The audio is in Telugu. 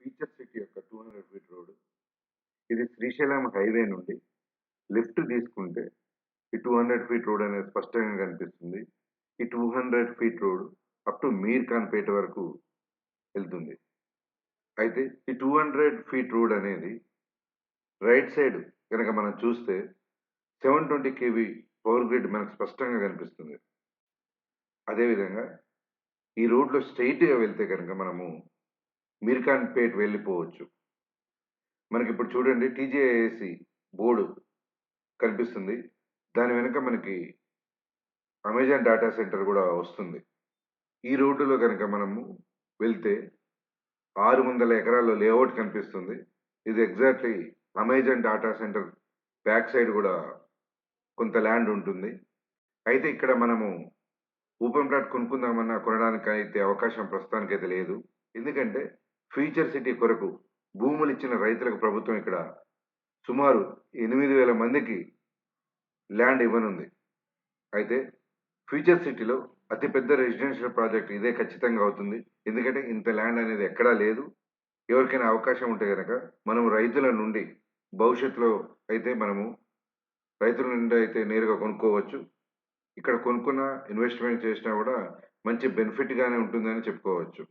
ఫీచర్ సిటీ యొక్క 200 ఫీట్ రోడ్. ఇది శ్రీశైలం హైవే నుండి లెఫ్ట్ తీసుకుంటే ఈ 200 ఫీట్ రోడ్ అనేది స్పష్టంగా కనిపిస్తుంది. ఈ 200 ఫీట్ రోడ్ అప్ టు మీర్ ఖాన్ పేట వరకు వెళ్తుంది. అయితే ఈ 200 ఫీట్ రోడ్ అనేది రైట్ సైడ్ గనక మనం చూస్తే 720 కేవీ పవర్ గ్రిడ్ మనకు స్పష్టంగా కనిపిస్తుంది. అదేవిధంగా ఈ రోడ్‌లో స్ట్రెయిట్‌గా వెళ్తే గనక మనము మీర్ ఖాన్ పేట్ వెళ్ళిపోవచ్చు. మనకిప్పుడు చూడండి టీజేఏసీ బోర్డు కనిపిస్తుంది. దాని వెనక మనకి అమెజాన్ డాటా సెంటర్ గూడా వస్తుంది. ఈ రోడ్డులో గనక మనము వెళ్తే 600 ఎకరాల్లో లేఅవుట్ కనిపిస్తుంది. ఇది exactly Amazon data centre back side గూడా కొంత ల్యాండ్ ఉంటుంది. అయితే ఇక్కడ మనము ఓపెన్ ప్లాట్ కొనుక్కుందామన్నా కొనడానికైతే అవకాశం ప్రస్తుతానికైతే లేదు. ఎందుకంటే ఫ్యూచర్ సిటీ కొరకు భూములిచ్చిన రైతులకు ప్రభుత్వం ఇక్కడ సుమారు 8,000 మందికి ల్యాండ్ ఇవ్వనుంది. అయితే ఫ్యూచర్ సిటీలో అతి పెద్ద రెసిడెన్షియల్ ప్రాజెక్ట్ ఇదే ఖచ్చితంగా అవుతుంది. ఎందుకంటే ఇంత ల్యాండ్ అనేది ఎక్కడా లేదు. ఎవరికైనా అవకాశం ఉంటే గనక మనం రైతుల నుండి భవిష్యత్తులో అయితే మనము రైతుల నుండి అయితే నేరుగా కొనుక్కోవచ్చు. ఇక్కడ కొనుక్కున్న, ఇన్వెస్ట్‌మెంట్ చేసినా గూడా మంచి బెనిఫిట్ గానే ఉంటుందని చెప్పుకోవచ్చు.